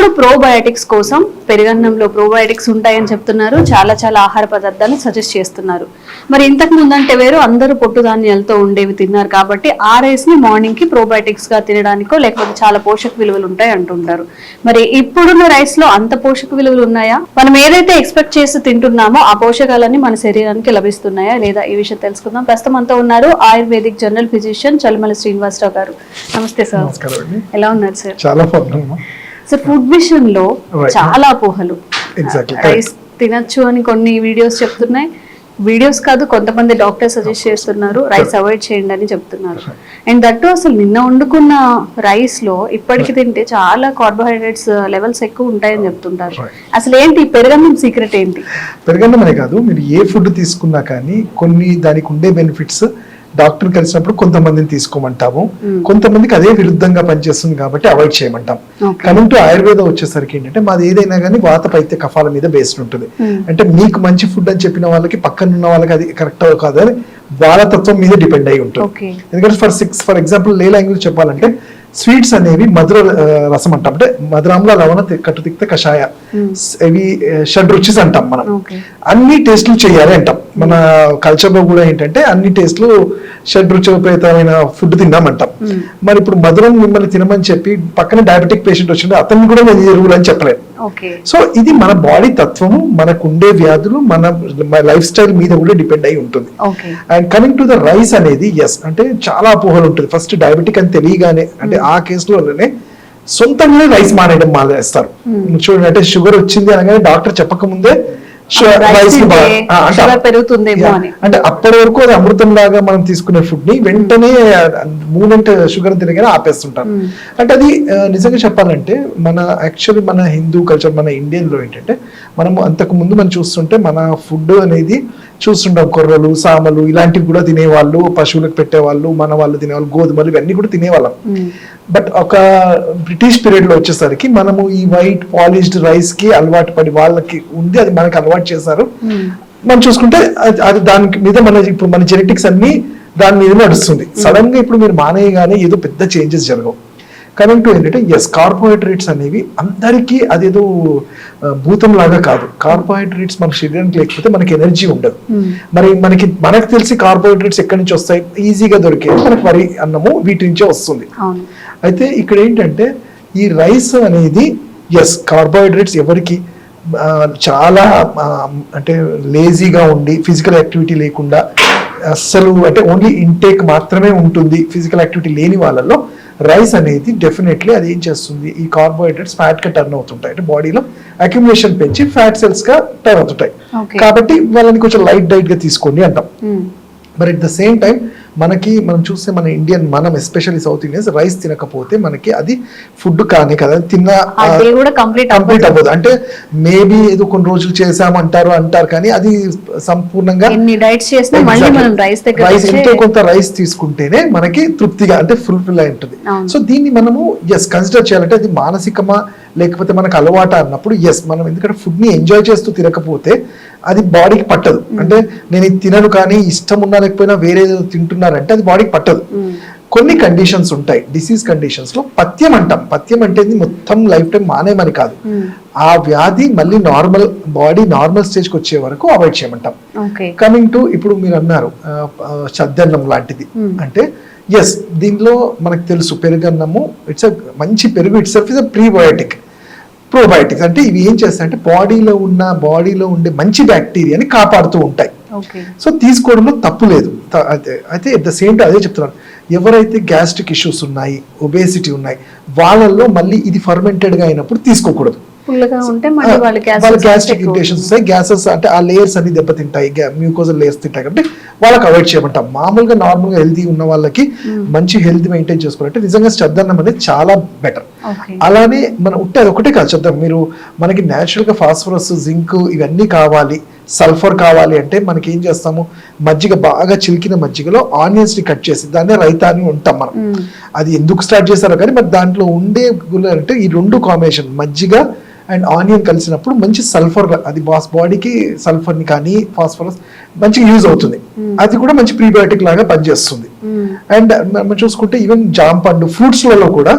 ఇప్పుడు ప్రోబయోటిక్స్ కోసం పెరుగన్నంలో ప్రోబయోటిక్స్ ఉంటాయని చెప్తున్నారు. చాలా చాలా ఆహార పదార్థాలు సజెస్ట్ చేస్తున్నారు. మరి ఇంతకు ముందంటే వేరు, అందరూ పొట్టు ధాన్యాలతో ఉండేవి తిన్నారు కాబట్టి ఆ రైస్ ని మార్నింగ్ కి ప్రోబయోటిక్స్ గా తినడానికో లేకపోతే చాలా పోషక విలువలు ఉంటాయి అంటుంటారు. మరి ఇప్పుడున్న రైస్ లో అంత పోషక విలువలు ఉన్నాయా? మనం ఏదైతే ఎక్స్పెక్ట్ చేసి తింటున్నామో ఆ పోషకాలన్నీ మన శరీరానికి లభిస్తున్నాయా లేదా? ఈ విషయం తెలుసుకుందాం. ప్రస్తుతం అంతా ఉన్నారు ఆయుర్వేదిక్ జనరల్ ఫిజిషియన్ చల్మల శ్రీనివాసరావు గారు. నమస్తే సార్. ఎలా ఉన్నారు సార్? చాలా బాగున్నాము సార్. ఫుడ్ విషయంలో చాలా అపోహలు. రైస్ తినచ్చు అని కొన్ని వీడియోస్ చెప్తున్నాయి. వీడియోస్ కాదు, కొంతమంది డాక్టర్ సజెస్ట్ చేస్తున్నారు రైస్ అవాయిడ్ చేయండి అని చెప్తున్నారు. అండ్ దట్టు అసలు నిన్న వండుకున్న రైస్ లో ఇప్పటికి తింటే చాలా కార్బోహైడ్రేట్స్ లెవెల్స్ ఎక్కువ ఉంటాయని చెప్తుంటారు. అసలు ఏంటి పెరుగన్నం సీక్రెట్ ఏంటి? పెరుగన్నం అనే కాదు, మీరు ఏ ఫుడ్ తీసుకున్నా కానీ కొన్ని దానికి ఉండే బెనిఫిట్స్ డాక్టర్ కలిసినప్పుడు కొంతమందిని తీసుకోమంటాము, కొంతమందికి అదే విరుద్ధంగా పనిచేస్తుంది కాబట్టి అవాయిడ్ చేయమంటాం. కమింగ్ టు ఆయుర్వేదం వచ్చేసరికి ఏంటంటే మాది ఏదైనా కానీ వాత పైత్య కఫాల మీద బేస్డ్ ఉంటుంది. అంటే మీకు మంచి ఫుడ్ అని చెప్పిన వాళ్ళకి పక్కన ఉన్న వాళ్ళకి అది కరెక్ట్ కాదు అని వాళ్ళ తత్వం మీద డిపెండ్ అయి ఉంటుంది. ఎందుకంటే ఫర్ ఎగ్జాంపుల్ లే లాంగ్వేజ్ చెప్పాలంటే స్వీట్స్ అనేవి మధుర రసం అంటాం, అంటే మధురాంలో లవణ కట్టు తిక్త కషాయ, ఇవి షడ్ రుచిస్ అంటాం. మనం అన్ని టేస్ట్లు చేయాలి అంటాం. మన కల్చర్ లో కూడా ఏంటంటే అన్ని టేస్ట్లు షడ్ రుచిపేతమైన ఫుడ్ తిన్నామంటాం. మరి ఇప్పుడు మధురం మిమ్మల్ని తినమని చెప్పి పక్కన డయాబెటిక్ పేషెంట్ వచ్చింటే అతన్ని కూడా నేను ఎరువులు అని చెప్పలేను. సో ఇది మన బాడీ తత్వము, మనకు ఉండే వ్యాధులు, మన లైఫ్ స్టైల్ మీద కూడా డిపెండ్ అయి ఉంటుంది. And coming to the rice అనేది ఎస్ అంటే చాలా అపోహలు ఉంటుంది. ఫస్ట్ డయాబెటిక్ అని తెలియగానే అంటే ఆ కేసులోనే సొంతంగానే రైస్ మానేయడం మానేస్తారు. చూడండి, అంటే షుగర్ వచ్చింది అనగానే డాక్టర్ చెప్పకముందే అంటే అప్పటి వరకు అది అమృతం లాగా మనం తీసుకునే ఫుడ్ ని వెంటనే మూమెంట్ షుగర్ తినగానే ఆపేస్తుంటాం. అంటే అది నిజంగా చెప్పాలంటే మన హిందూ కల్చర్, మన ఇండియన్ లో ఏంటంటే మనము అంతకు ముందు మనం చూస్తుంటే మన ఫుడ్ అనేది చూస్తుంటాం. కొర్రలు, సామలు ఇలాంటివి కూడా తినేవాళ్ళు, పశువులకు పెట్టేవాళ్ళు, మన వాళ్ళు తినేవాళ్ళు, గోధుమలు ఇవన్నీ కూడా తినేవాళ్ళం. బట్ ఒక బ్రిటిష్ పీరియడ్ లో వచ్చేసరికి మనము ఈ వైట్ పాలిష్డ్ రైస్ కి అలవాటు పడి వాళ్ళకి ఉంది, అది మనకి అలవాటు చేశారు. మనం చూసుకుంటే అది దాని మీద ఇప్పుడు మన జెనెటిక్స్ అన్ని దాని మీద నడుస్తుంది. సడన్ గా ఇప్పుడు మీరు మానేయగానే ఏదో పెద్ద చేంజెస్ జరగవు. కమింగ్ టు ఏంటంటే ఎస్ కార్బోహైడ్రేట్స్ అనేవి అందరికీ అదేదో భూతం లాగా కాదు. కార్బోహైడ్రేట్స్ మన శరీరానికి లేకపోతే మనకి ఎనర్జీ ఉండదు. మరి మనకు తెలిసి కార్బోహైడ్రేట్స్ ఎక్కడి నుంచి వస్తాయి? ఈజీగా దొరికే మనకి వరి, అన్నము వీటి నుంచే వస్తుంది. అయితే ఇక్కడ ఏంటంటే ఈ రైస్ అనేది ఎస్ కార్బోహైడ్రేట్స్ ఎవరికి చాలా అంటే లేజీగా ఉండి ఫిజికల్ యాక్టివిటీ లేకుండా అస్సలు అంటే ఓన్లీ ఇంటేక్ మాత్రమే ఉంటుంది, ఫిజికల్ యాక్టివిటీ లేని వాళ్ళలో రైస్ అనేది డెఫినెట్లీ అది ఏం చేస్తుంది, ఈ కార్బోహైడ్రేట్స్ ఫ్యాట్ గా టర్న్ అవుతుంటాయి. అంటే బాడీలో అక్యుములేషన్ పెంచి ఫ్యాట్ సెల్స్ గా టర్న్ అవుతుంటాయి. కాబట్టి వాళ్ళని కొంచెం లైట్ డైట్ గా తీసుకోండి అంటాం. మరి అట్ ద సేమ్ టైం మనం చూస్తే మన ఇండియన్, మనం ఎస్పెషల్లీ సౌత్ ఇండియన్స్ రైస్ తినకపోతే మనకి అది ఫుడ్ కానీ కదా తిన్న కంప్లీట్ అవ్వదు. అంటే మేబీ ఏదో కొన్ని రోజులు చేసామంటారు కానీ అది సంపూర్ణంగా రైస్ ఎంతో కొంత రైస్ తీసుకుంటేనే మనకి తృప్తిగా అంటే ఫుల్ఫిల్ అయి ఉంటుంది. సో దీన్ని మనము కన్సిడర్ చేయాలంటే అది మానసికమా లేకపోతే మనకు అలవాట అన్నప్పుడు మనం ఎందుకంటే ఫుడ్ ని ఎంజాయ్ చేస్తూ తినకపోతే అది బాడీకి పట్టదు. అంటే నేను ఇది తినను కానీ ఇష్టం ఉన్నా లేకపోయినా వేరే తింటున్నారంటే అది బాడీకి పట్టదు. కొన్ని కండిషన్స్ ఉంటాయి, డిసీజ్ కండిషన్స్ లో పథ్యం అంటాం. పథ్యం అంటే మొత్తం లైఫ్ టైం మానేమని కాదు, ఆ వ్యాధి మళ్ళీ బాడీ నార్మల్ స్టేజ్కి వచ్చే వరకు అవాయిడ్ చేయమంటాం. కమింగ్ టు ఇప్పుడు మీరు అన్నారు చద్దన్నం లాంటిది అంటే దీనిలో మనకు తెలుసు పెరుగన్నము ఇట్స్ మంచి పెరుగు ఇట్స్ ప్రీబయోటిక్. ప్రోబయోటిక్స్ అంటే ఇవి ఏం చేస్తాయంటే బాడీలో ఉండే మంచి బ్యాక్టీరియాని కాపాడుతూ ఉంటాయి. సో తీసుకోవడంలో తప్పు లేదు. అయితే ఎట్ ద సేమ్ టైం అదే చెప్తున్నాను, ఎవరైతే గ్యాస్ట్రిక్ ఇష్యూస్ ఉన్నాయి, ఒబేసిటీ ఉన్నాయి, వాళ్ళల్లో మళ్ళీ ఇది ఫర్మెంటెడ్ గా అయినప్పుడు తీసుకోకూడదు. గ్యాస్ట్రిక్ ఇరిటేషన్స్ వస్తాయి, గ్యాసెస్ అంటే ఆ లేయర్స్ అన్ని దెబ్బతింటాయి, మ్యూకోజల్ లేయర్స్ తింటాయి కాబట్టి వాళ్ళకి అవాయిడ్ చేయమంటాం. మామూలుగా నార్మల్ గా హెల్తీ ఉన్న వాళ్ళకి మంచి హెల్త్ మెయింటైన్ చేసుకోవాలంటే నిజంగా చద్దన్నం అనేది చాలా బెటర్. అలానే మనం అది ఒకటే కాదు చద్దన్నం, మీరు మనకి న్యాచురల్ గా ఫాస్ఫరస్, జింక్ ఇవన్నీ కావాలి, సల్ఫర్ కావాలి అంటే మనకి ఏం చేస్తాము, మజ్జిగ బాగా చిలికిన మజ్జిగలో ఆనియన్స్ ని కట్ చేసి దాన్ని రైతా అని ఉంటాం మనం. అది ఎందుకు స్టార్ట్ చేశారో కానీ మరి దాంట్లో ఉండే అంటే ఈ రెండు కాంబినేషన్ మజ్జిగ అండ్ ఆనియన్ కలిసినప్పుడు మంచి సల్ఫర్, అది బాడీకి సల్ఫర్ ని కానీ ఫాస్ఫరస్ మంచిగా యూజ్ అవుతుంది. అది కూడా మంచి ప్రీబయోటిక్ లాగా పనిచేస్తుంది. అండ్ మనం చూసుకుంటే ఈవెన్ జామ పండు ఫ్రూట్స్ లలో కూడా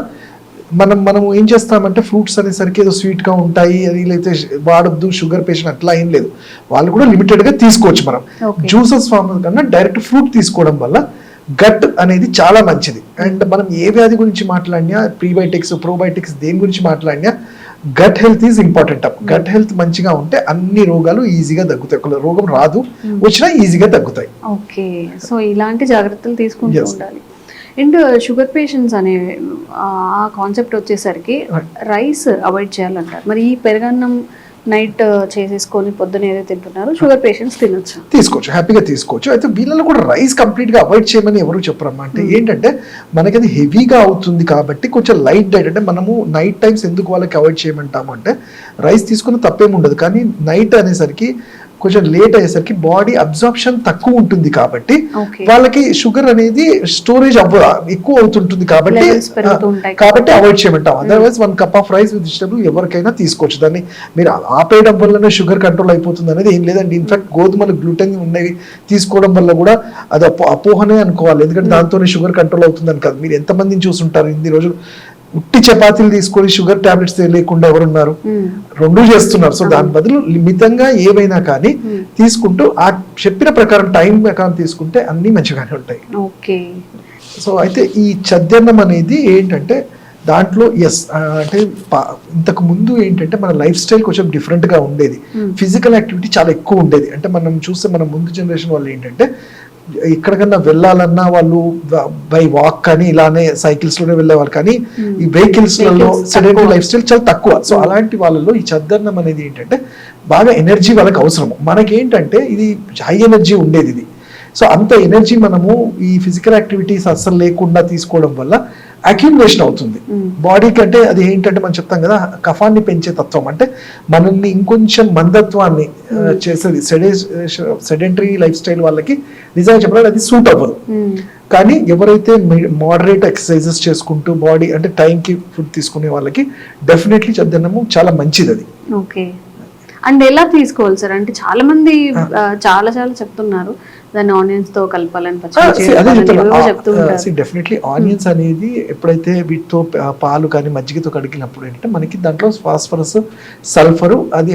మనం ఏం చేస్తామంటే ఫ్రూట్స్ అనేసరికి ఏదో స్వీట్ గా ఉంటాయి అది లేకపోతే వాడొద్దు షుగర్ పేషెంట్ అట్లా ఏం లేదు, వాళ్ళు కూడా లిమిటెడ్ గా తీసుకోవచ్చు. మనం Okay. జ్యూసెస్ ఫామ్ కన్నా డైరెక్ట్ ఫ్రూట్ తీసుకోవడం వల్ల గట్ అనేది చాలా మంచిది. అండ్ మనం ఏ వ్యాధి గురించి మాట్లాడినా, ప్రీబయోటిక్స్ ప్రోబయోటిక్స్ దేని గురించి మాట్లాడినా gut health is important. Gut health మంచిగా ఉంటే అన్ని రోగాలు ఈజీగా తగ్గుతాయి. ఒక రోగం రాదు, వచ్చినా ఈజీగా తగ్గుతాయి. ఓకే, సో ఇలాంటి జాగ్రత్తలు తీసుకుంటూ Yes. ఉండాలి. అండ్ షుగర్ పేషెంట్స్ అనే ఆ కాన్సెప్ట్ వచ్చేసరికి రైస్ అవాయిడ్ చేయాలంటారు. మరి ఈ పెరుగన్నం నైట్ చేసేసుకొని పొద్దున ఏదైతే తింటున్నారో షుగర్ పేషెంట్స్ తినొచ్చు? తీసుకోవచ్చు, హ్యాపీగా తీసుకోవచ్చు. అయితే వీళ్ళలో కూడా రైస్ కంప్లీట్ గా అవాయిడ్ చేయమని ఎవరు చెప్పరమ్మా. అంటే ఏంటంటే మనకి అది హెవీగా అవుతుంది కాబట్టి కొంచెం లైట్ డైట్, అంటే మనము నైట్ టైమ్స్ ఎందుకు వాళ్ళకి అవాయిడ్ చేయమంటాము అంటే రైస్ తీసుకున్న తప్పేం ఉండదు, కానీ నైట్ అనేసరికి కొంచెం లేట్ అయ్యేసరికి బాడీ అబ్జార్ప్షన్ తక్కువ ఉంటుంది కాబట్టి Okay. వాళ్ళకి షుగర్ అనేది స్టోరేజ్ ఎక్కువ అవుతుంటుంది కాబట్టి Levels పెరుగుతూ ఉంటాయి. కాబట్టి అవాయిడ్ చేయమంటాం. Otherwise 1 cup of rice with vegetable ఎవరికైనా తీసుకోవచ్చు. దాన్ని మీరు ఆపేయడం వల్లనే షుగర్ కంట్రోల్ అయిపోతుంది అనేది ఏం లేదండి. ఇన్ఫాక్ట్ గోధుమలు గ్లూటెన్ ఉన్నవి తీసుకోవడం వల్ల కూడా అది అపోహనే అనుకోవాలి, ఎందుకంటే దాంతోనే షుగర్ కంట్రోల్ అవుతుందని కాదు. మీరు ఎంతమందిని చూసుంటారు ఇన్ని రోజులు ఉట్టి చపాతీలు తీసుకొని షుగర్ టాబ్లెట్స్ లేకుండా ఎవరున్నారు? రెండూ చేస్తున్నారు. సో దాని బదులు మితంగా ఏవైనా కానీ తీసుకుంటూ ఆ చెప్పిన ప్రకారం టైం ప్రకారం తీసుకుంటే అన్ని మంచిగానే ఉంటాయి. ఓకే, సో అయితే ఈ చద్దన్నం అనేది ఏంటంటే దాంట్లో అంటే ఇంతకు ముందు ఏంటంటే మన లైఫ్ స్టైల్ కొంచెం డిఫరెంట్ గా ఉండేది. ఫిజికల్ యాక్టివిటీ చాలా ఎక్కువ ఉండేది. అంటే మనం చూస్తే మన ముందు జనరేషన్ వాళ్ళు ఏంటంటే ఎక్కడికన్నా వెళ్ళాలన్నా వాళ్ళు బై వాక్ కానీ ఇలానే సైకిల్స్ లోనే వెళ్ళేవారు, కానీ ఈ వెహికల్స్ లలో సెడెంటరీ లైఫ్ స్టైల్ చాలా తక్కువ. సో అలాంటి వాళ్ళలో ఈ చద్దన్నం అనేది ఏంటంటే బాగా ఎనర్జీ వాళ్ళకి అవసరము. మనకేంటంటే ఇది హై ఎనర్జీ ఉండేది ఇది. సో అంత ఎనర్జీ మనము ఈ ఫిజికల్ యాక్టివిటీస్ అస్సలు లేకుండా తీసుకోవడం వల్ల అక్యుములేషన్ అవుతుంది బాడీ కంటే. అది ఏంటంటే మనం చెప్తాం కదా, కఫాన్ని పెంచే తత్వం, అంటే మనల్ని ఇంకొంచెం మందత్వాన్ని చేసేది. సెడెంటరీ లైఫ్ స్టైల్ వాళ్ళకి నిజంగా చెప్పాలి అది సూట్ అవ్వదు. కానీ ఎవరైతే మోడరేట్ ఎక్సర్సైజెస్ చేసుకుంటూ బాడీ అంటే టైంకి ఫుడ్ తీసుకునే వాళ్ళకి డెఫినెట్లీ చద్దన్నము చాలా మంచిది అది. ఓకే. అండ్ ఎలా తీసుకోవాలి సార్? అంటే చాలా మంది చాలా చెప్తున్నారు దాన్ని ఆనియన్స్ తో కలపాలని, డెఫినెట్లీ ఆనియన్స్ అనేది ఎప్పుడైతే వీటితో పాలు కానీ మజ్జిగతో కడిగినప్పుడు ఏంటంటే మనకి దాంట్లో ఫాస్ఫరస్ సల్ఫర్ అది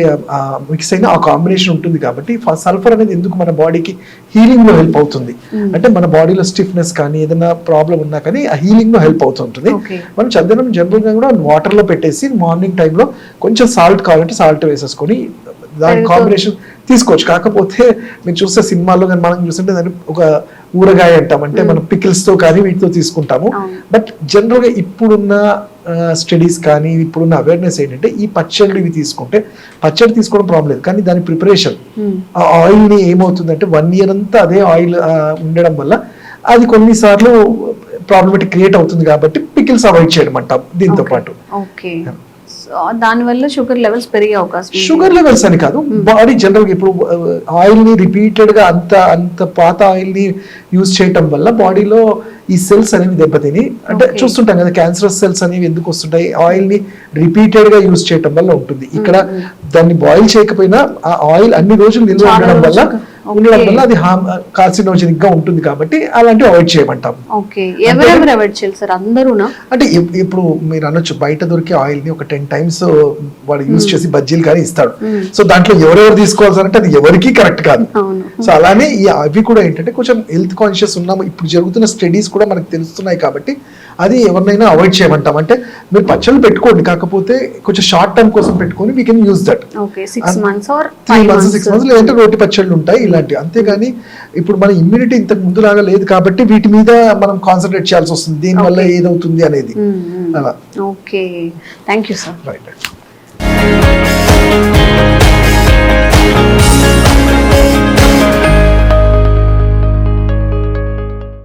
మిక్స్ అయిన ఆ కాంబినేషన్ ఉంటుంది కాబట్టి సల్ఫర్ అనేది ఎందుకు మన బాడీకి హీలింగ్ లో హెల్ప్ అవుతుంది. అంటే మన బాడీలో స్టిఫ్నెస్ కానీ ఏదైనా ప్రాబ్లం ఉన్నా కానీ ఆ హీలింగ్ లో హెల్ప్ అవుతుంటుంది. మనం చద్దన్నం జనరల్ గా కూడా వాటర్ లో పెట్టేసి మార్నింగ్ టైంలో కొంచెం సాల్ట్ కావాలంటే సాల్ట్ వేసేసుకొని దాని కాంబినేషన్ తీసుకోవచ్చు. కాకపోతే మీరు చూస్తే సినిమాల్లో కానీ మనం చూస్తుంటే దాన్ని ఒక ఊరగాయ అంటాం, అంటే మనం పికిల్స్ తో కానీ వీటితో తీసుకుంటాము. బట్ జనరల్ గా ఇప్పుడున్న స్టడీస్ కానీ ఇప్పుడున్న అవేర్నెస్ ఏంటంటే ఈ పచ్చళ్ళు ఇవి తీసుకుంటే, పచ్చడి తీసుకోవడం ప్రాబ్లం లేదు, కానీ దాని ప్రిపరేషన్ ఆ ఆయిల్ ని ఏమవుతుందంటే 1 year అంతా అదే ఆయిల్ ఉండడం వల్ల అది కొన్నిసార్లు ప్రాబ్లమేటిక్ క్రియేట్ అవుతుంది. కాబట్టి పికిల్స్ అవాయిడ్ చేయడం అంటాం దీంతో పాటు. దాని వల్ల షుగర్ లెవెల్స్ పెరిగే అవకాశం. షుగర్ లెవెల్స్ అని కాదు, బాడీ జనరల్ గా ఇప్పుడు ఆయిల్ ని రిపీటెడ్ గా అంత పాత ఆయిల్ ని యూజ్ చేయటం వల్ల బాడీలో ఈ సెల్స్ అనేవి దెబ్బతిని, అంటే చూస్తుంటాం కదా క్యాన్సరస్ సెల్స్ అనేవి ఎందుకు వస్తుంటాయి, ఆయిల్ ని రిపీటెడ్ గా యూజ్ చేయటం వల్ల ఉంటుంది. ఇక్కడ దాన్ని బాయిల్ చేయకపోయినా ఆ ఆయిల్ అన్ని రోజులు నిల్వ ఉండడం వల్ల అది కార్సినోజెనిక్ గా ఉంటుంది. కాబట్టి అలాంటివి అవాయిడ్ చేయమంటాం. అంటే ఇప్పుడు మీరు అనొచ్చు బయట దొరికే ఆయిల్ ని ఒక 10 times వాడు యూజ్ చేసి బజ్జీలు కానీ ఇస్తాడు. సో దాంట్లో ఎవరెవరు తీసుకోవాల్సారంటే అది ఎవరికి కరెక్ట్ కాదు. సో అలానే అవి కూడా ఏంటంటే కొంచెం హెల్త్ కాన్షియస్ ఉన్నాము, ఇప్పుడు జరుగుతున్న స్టడీస్ కూడా మనకు తెలుస్తున్నాయి కాబట్టి అది ఎవరినైనా అవాయిడ్ చేయమంటాం. అంటే మీరు పచ్చళ్ళు పెట్టుకోండి, కాకపోతే కొంచెం షార్ట్ టర్మ్ కోసం పెట్టుకొని we can use that. 6 months or 3 months 6 months లేదంటే రోటి పచ్చళ్ళు ఉంటాయి ఇలాంటివి. అంతేగాని ఇప్పుడు మన ఇమ్యూనిటీ ఇంతకు ముందులాగా లేదు కాబట్టి వీటి మీద మనం కాన్సన్ట్రేట్ చేయాల్సి వస్తుంది, దీని వల్ల ఏదవుతుంది అనేది. అలా. Okay, thank you sir. Right.